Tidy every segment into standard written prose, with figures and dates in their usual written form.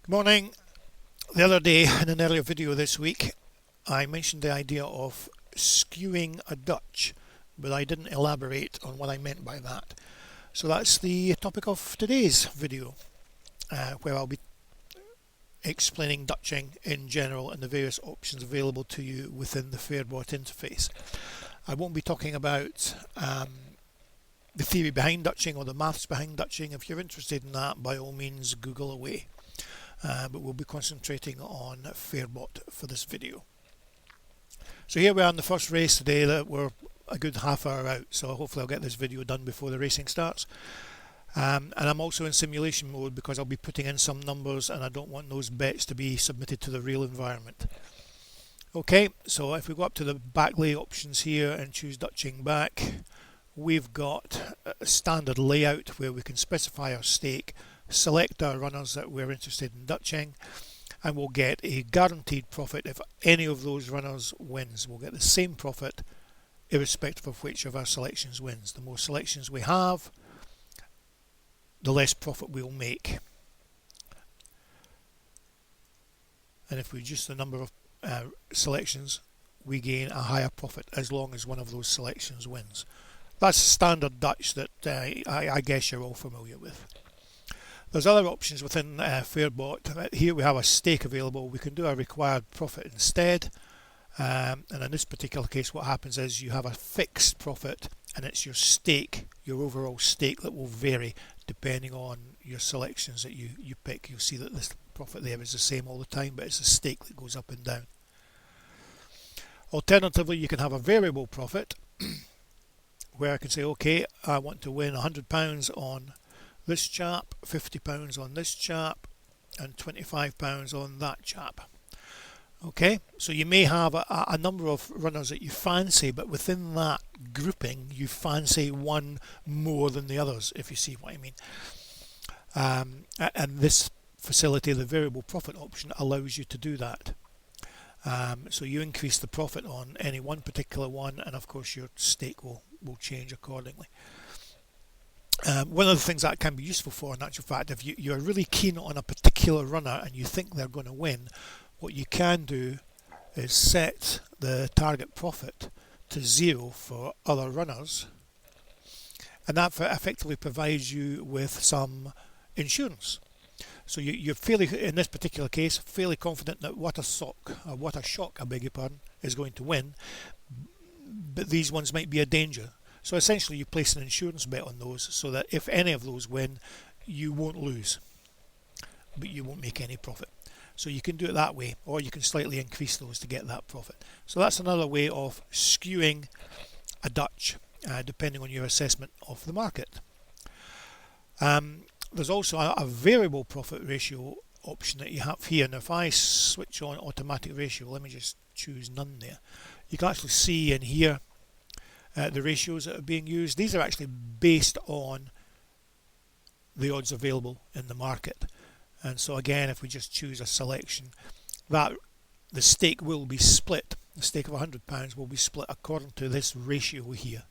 Good morning. The other day, in an earlier video this week, I mentioned the idea of skewing a Dutch, but I didn't elaborate on what I meant by that. So that's the topic of today's video, where I'll be explaining Dutching in general and the various options available to you within the Fairbot interface. I won't be talking about the theory behind Dutching or the maths behind Dutching. If you're interested in that, by all means, Google away. But we'll be concentrating on Fairbot for this video. So here we are in the first race today. That we're a good half hour out, so hopefully I'll get this video done before the racing starts. And I'm also in simulation mode because I'll be putting in some numbers and I don't want those bets to be submitted to the real environment. Okay, so if we go up to the backlay options here and choose Dutching back, we've got a standard layout where we can specify our stake, select our runners that we're interested in Dutching, and we'll get a guaranteed profit if any of those runners wins. We'll get the same profit irrespective of which of our selections wins. The more selections we have, the less profit we'll make. And if we reduce the number of selections, we gain a higher profit as long as one of those selections wins. That's standard Dutch that I guess you're all familiar with. There's other options within Fairbot. Here we have a stake available. We can do a required profit instead. And in this particular case, what happens is you have a fixed profit, and it's your stake, your overall stake, that will vary depending on your selections that you pick. You'll see that this profit there is the same all the time, but it's a stake that goes up and down. Alternatively, you can have a variable profit where I can say, okay, I want to win £100 on this chap, £50 on this chap, and £25 on that chap. Okay, so you may have a number of runners that you fancy, but within that grouping you fancy one more than the others, if you see what I mean. And this facility, the variable profit option, allows you to do that. So you increase the profit on any one particular one, and of course your stake will change accordingly. One of the things that can be useful for, in actual fact, if you're really keen on a particular runner and you think they're going to win, what you can do is set the target profit to 0 for other runners, and that effectively provides you with some insurance. So you're fairly, in this particular case, fairly confident that What a Shock, I beg your pardon, is going to win, but these ones might be a danger. So essentially you place an insurance bet on those so that if any of those win, you won't lose, but you won't make any profit. So you can do it that way, or you can slightly increase those to get that profit. So that's another way of skewing a Dutch, depending on your assessment of the market. There's also a variable profit ratio option that you have here. Now if I switch on automatic ratio, let me just choose none there, you can actually see in here the ratios that are being used. These are actually based on the odds available in the market. And so again, if we just choose a selection, that the stake will be split. The stake of £100 will be split according to this ratio here.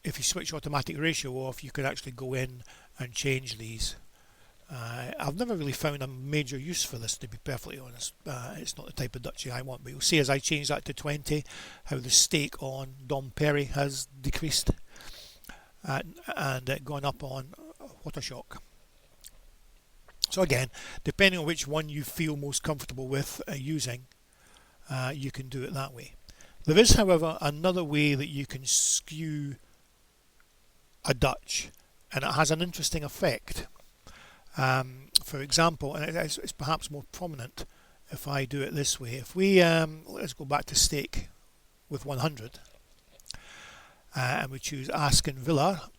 If you switch automatic ratio off, you can actually go in and change these. I've never really found a major use for this, to be perfectly honest. It's not the type of Dutching I want, but you'll see as I change that to 20 how the stake on Dom Perry has decreased and gone up on What a Shock. So again, depending on which one you feel most comfortable with using, you can do it that way. There is, however, another way that you can skew a Dutch, and it has an interesting effect. For example, and it's perhaps more prominent if I do it this way. If we let's go back to stake with 100, and we choose Aston Villa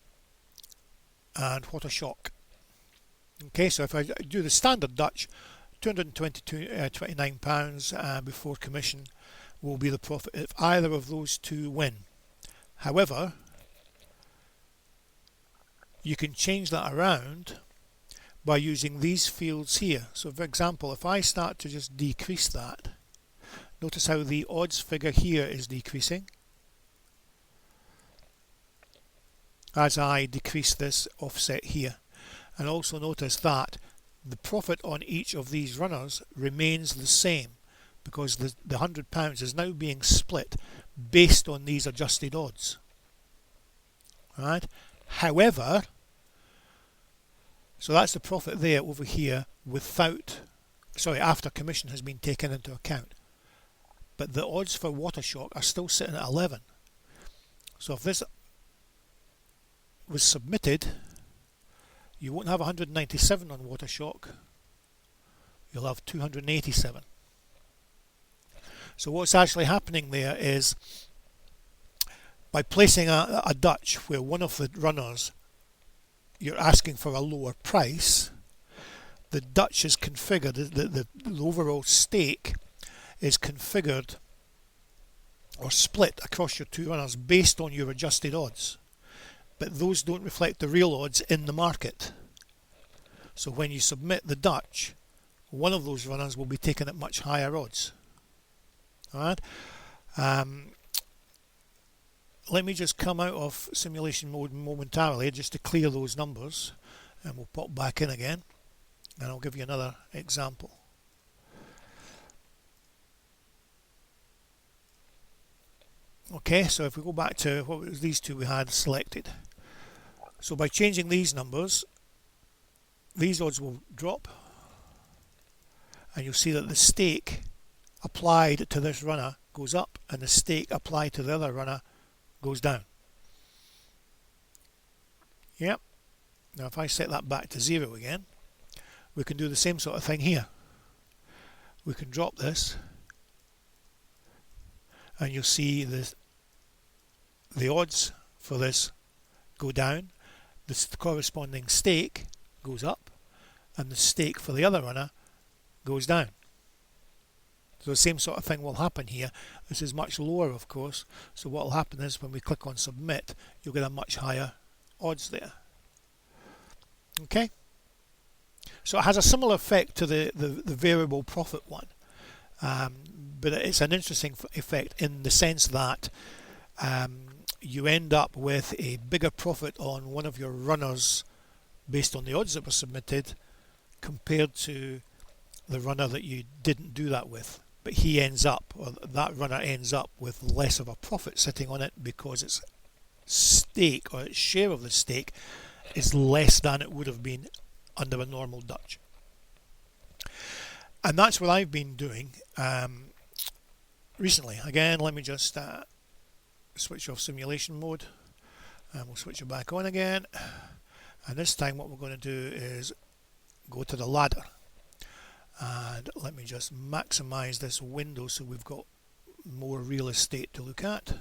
and What a Shock. Okay, so if I do the standard Dutch, £229 before commission will be the profit if either of those two win. However, you can change that around by using these fields here. So for example, if I start to just decrease that, notice how the odds figure here is decreasing as I decrease this offset here. And also notice that the profit on each of these runners remains the same, because the £100 is now being split based on these adjusted odds. Right? However, so that's the profit there over here after commission has been taken into account. But the odds for Watershock are still sitting at 11. So if this was submitted, you won't have 197 on Watershock, you'll have 287. So what's actually happening there is, by placing a Dutch where one of the runners you're asking for a lower price, the Dutch is configured, the overall stake is configured or split across your two runners based on your adjusted odds. But those don't reflect the real odds in the market. So when you submit the Dutch, one of those runners will be taken at much higher odds. Alright? Let me just come out of simulation mode momentarily just to clear those numbers, and we'll pop back in again, and I'll give you another example. Okay, so if we go back to what was these two we had selected. So by changing these numbers, these odds will drop, and you'll see that the stake applied to this runner goes up, and the stake applied to the other runner goes down. Yep. Now if I set that back to 0 again, we can do the same sort of thing here. We can drop this, and you'll see the odds for this go down, the corresponding stake goes up, and the stake for the other runner goes down. So the same sort of thing will happen here. This is much lower, of course, so what will happen is when we click on submit, you'll get a much higher odds there. Okay, so it has a similar effect to the variable profit one, but it's an interesting effect in the sense that you end up with a bigger profit on one of your runners based on the odds that were submitted compared to the runner that you didn't do that with. But he ends up, or that runner ends up, with less of a profit sitting on it because its stake, or its share of the stake, is less than it would have been under a normal Dutch. And that's what I've been doing recently. Again, let me just switch off simulation mode, and we'll switch it back on again. And this time what we're going to do is go to the ladder. And let me just maximize this window so we've got more real estate to look at.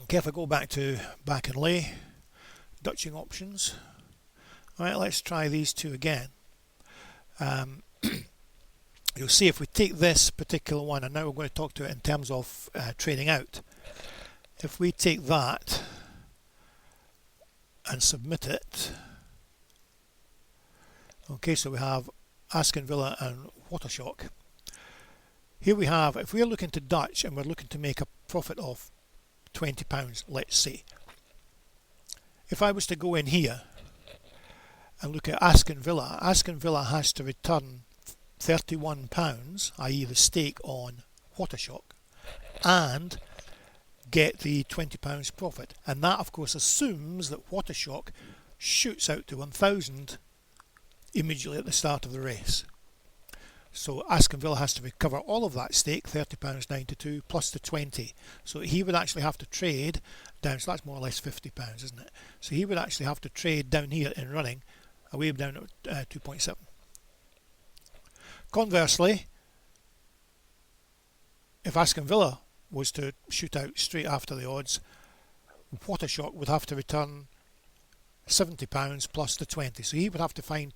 Okay, if I go back to back and lay, Dutching options. Alright, let's try these two again. You'll see if we take this particular one, and now we're going to talk to it in terms of trading out. If we take that and submit it, okay, so we have Aston Villa and Watershock. Here we have, if we're looking to Dutch and we're looking to make a profit of £20, let's say. If I was to go in here and look at Aston Villa has to return £31, i.e. the stake on Watershock, and get the £20 profit. And that of course assumes that Watershock shoots out to 1,000 immediately at the start of the race. So Aston Villa has to recover all of that stake, £30.92 plus the 20. So he would actually have to trade down, so that's more or less £50, isn't it? So he would actually have to trade down here in running, away down at 2.7. Conversely, if Aston Villa was to shoot out straight after the odds, Watershock would have to return £70 plus the 20. So he would have to find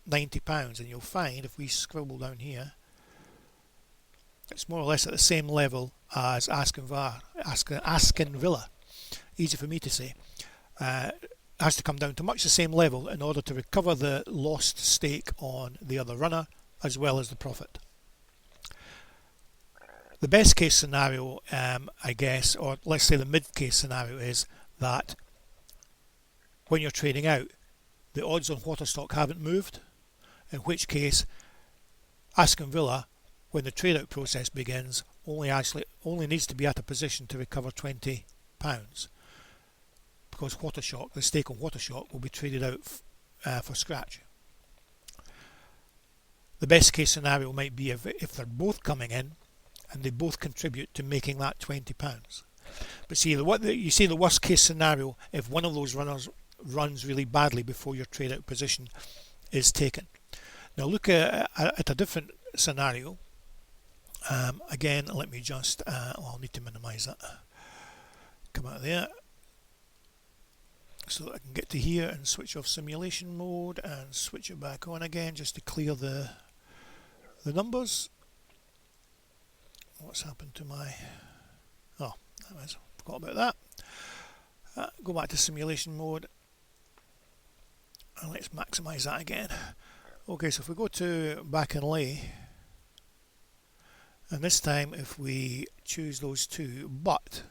£90, and you'll find if we scribble down here, it's more or less at the same level as Aston Villa. Easy for me to say. Has to come down to much the same level in order to recover the lost stake on the other runner as well as the profit. The best case scenario, I guess, or let's say the mid case scenario, is that when you're trading out, the odds on Waterstock haven't moved, in which case Aston Villa, when the trade out process begins, only needs to be at a position to recover £20, because Watershock, the stake on Watershock, will be traded out for scratch. The best case scenario might be if they're both coming in and they both contribute to making that £20. But see, you see the worst case scenario, if one of those runners runs really badly before your trade out position is taken. Now look at a different scenario. Again, let me just, I'll need to minimize that. Come out of there so that I can get to here and switch off simulation mode and switch it back on again just to clear the numbers. What's happened to my, oh, I forgot about that. Go back to simulation mode and let's maximize that again. Okay, so if we go to back and lay, and this time if we choose those two, but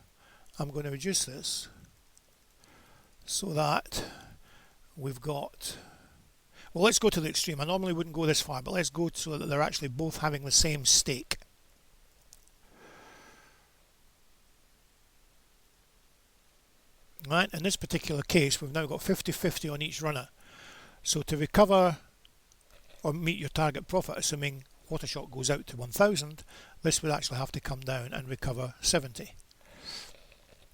I'm going to reduce this so that we've got, well, let's go to the extreme. I normally wouldn't go this far, but let's go so that they're actually both having the same stake. Right, in this particular case, we've now got 50-50 on each runner. So to recover or meet your target profit, assuming Watershock goes out to 1000, this would actually have to come down and recover 70,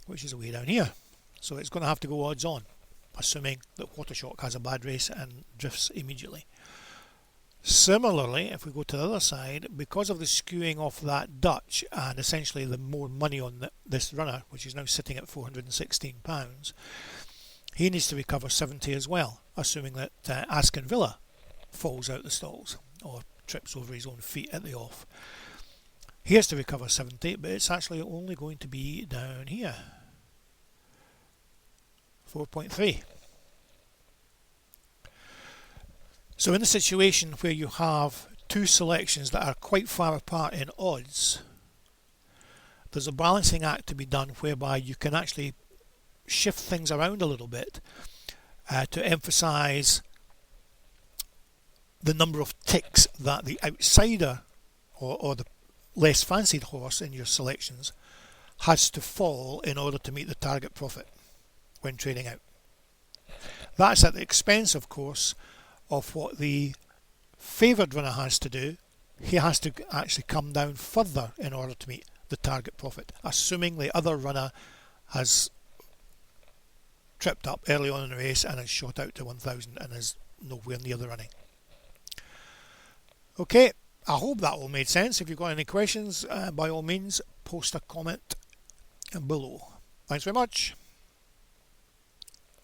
which is way down here. So it's going to have to go odds on, assuming that Watershock has a bad race and drifts immediately. Similarly, if we go to the other side, because of the skewing of that Dutch and essentially the more money on this runner, which is now sitting at £416, he needs to recover 70 as well, assuming that Aston Villa falls out the stalls or trips over his own feet at the off. He has to recover 70, but it's actually only going to be down here, 4.3. So in the situation where you have two selections that are quite far apart in odds, there's a balancing act to be done whereby you can actually shift things around a little bit to emphasize the number of ticks that the outsider or the less fancied horse in your selections has to fall in order to meet the target profit when trading out. That's at the expense, of course, of what the favoured runner has to do. He has to actually come down further in order to meet the target profit, assuming the other runner has tripped up early on in the race and has shot out to 1000 and is nowhere near the running. Okay, I hope that all made sense. If you've got any questions, by all means, post a comment below. Thanks very much.